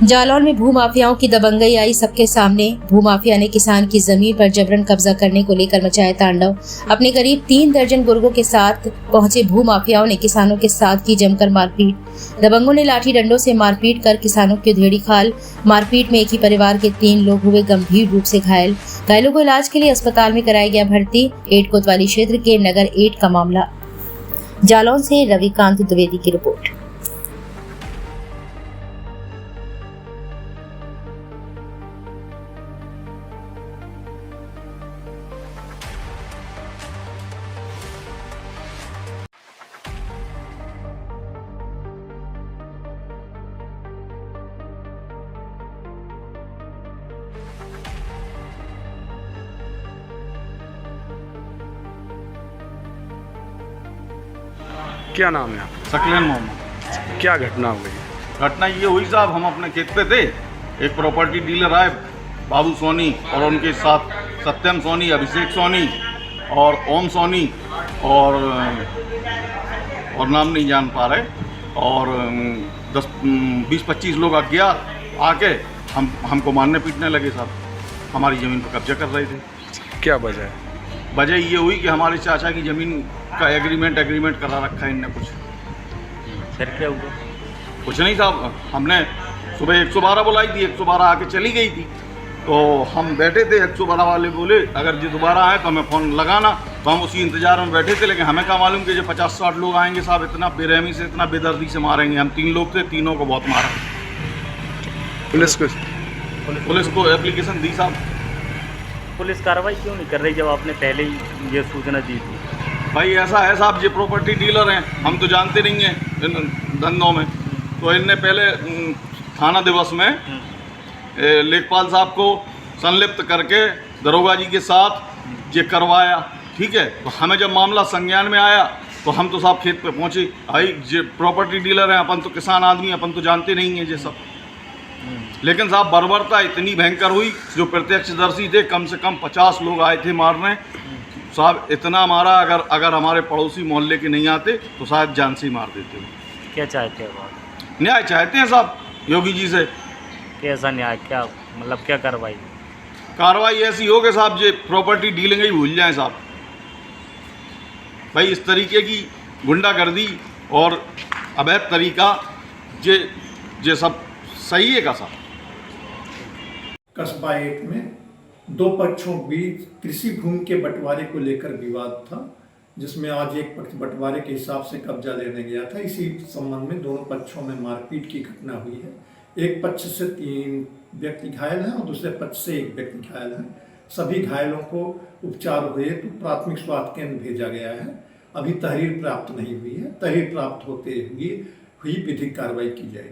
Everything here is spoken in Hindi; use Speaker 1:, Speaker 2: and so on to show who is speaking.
Speaker 1: जालौन में भूमाफियाओं की दबंगई आई सबके सामने। भूमाफिया ने किसान की जमीन पर जबरन कब्जा करने को लेकर मचाया तांडव। अपने करीब 3 दर्जन गुर्गों के साथ पहुंचे भूमाफियाओं ने किसानों के साथ की जमकर मारपीट। दबंगों ने लाठी डंडों से मारपीट कर किसानों की उधेड़ी खाल। मारपीट में एक ही परिवार के 3 लोग हुए गंभीर रूप से घायल। घायलों को इलाज के लिए अस्पताल में कराया गया भर्ती। 8 कोतवाली क्षेत्र के नगर 8 का मामला। जालौन से रविकांत द्विवेदी की रिपोर्ट।
Speaker 2: क्या नाम है आपका?
Speaker 3: सकलेन मोहम्मद।
Speaker 2: क्या घटना हो गई?
Speaker 3: घटना ये हुई साहब, हम अपने खेत पे थे, एक प्रॉपर्टी डीलर आए बाबू सोनी और उनके साथ सत्यम सोनी, अभिषेक सोनी और ओम सोनी और नाम नहीं जान पा रहे, और 20-25 लोग अज्ञात आके हमको मारने पीटने लगे साहब। हमारी ज़मीन पर कब्जा कर रहे थे।
Speaker 2: क्या वजह है?
Speaker 3: वजह ये हुई कि हमारे चाचा की ज़मीन का एग्रीमेंट करा रखा है इनने कुछ।
Speaker 4: फिर क्या हुआ?
Speaker 3: कुछ नहीं साहब, हमने सुबह 112 बुलाई थी, 112 आके चली गई थी, तो हम बैठे थे। 112 वाले बोले अगर जी दोबारा आए तो हमें फ़ोन लगाना, तो हम उसी इंतजार में बैठे थे। लेकिन हमें क्या मालूम कि जो 50-60 लोग आएंगे साहब, इतना बेरहमी से, इतना बेदर्दी से मारेंगे। हम 3 लोग थे, तीनों को बहुत मारा। पुलिस को एप्लीकेशन दी साहब।
Speaker 4: पुलिस कार्रवाई क्यों नहीं कर रही जब आपने पहले ही ये सूचना दी थी?
Speaker 3: भाई ऐसा है साहब, ये प्रॉपर्टी डीलर हैं, हम तो जानते नहीं हैं इन धंधों में। तो इनने पहले थाना दिवस में लेखपाल साहब को संलिप्त करके दरोगा जी के साथ ये करवाया, ठीक है। तो हमें जब मामला संज्ञान में आया तो हम तो साहब खेत पे पहुंचे। भाई ये प्रॉपर्टी डीलर हैं, अपन तो किसान आदमी, अपन तो जानते नहीं हैं ये सब। लेकिन साहब बर्बरता इतनी भयंकर हुई, जो प्रत्यक्षदर्शी थे कम से कम 50 लोग आए थे मारने साहब। इतना मारा, अगर हमारे पड़ोसी मोहल्ले के नहीं आते तो शायद जान से ही मार देते।
Speaker 4: क्या चाहते हैं आप?
Speaker 3: न्याय चाहते हैं साहब योगी जी से।
Speaker 4: कैसा न्याय? क्या मतलब क्या कार्रवाई?
Speaker 3: कार्रवाई ऐसी हो कि साहब ये प्रॉपर्टी डीलिंग ही भूल जाएं साहब। भाई इस तरीके की गुंडागर्दी और अवैध तरीका ये सब सही है का साहब?
Speaker 5: कस्बा 8 में 2 पक्षों बीच कृषि भूमि के बंटवारे को लेकर विवाद था, जिसमें आज एक पक्ष बंटवारे के हिसाब से कब्जा लेने गया था। इसी संबंध में दोनों पक्षों में मारपीट की घटना हुई है। एक पक्ष से 3 व्यक्ति घायल हैं और दूसरे पक्ष से 1 व्यक्ति घायल हैं। सभी घायलों को उपचार हुए तो प्राथमिक स्वास्थ्य केंद्र भेजा गया है। अभी तहरीर प्राप्त नहीं हुई है। तहरीर प्राप्त होते हुए हुई विधिक कार्रवाई की जाएगी।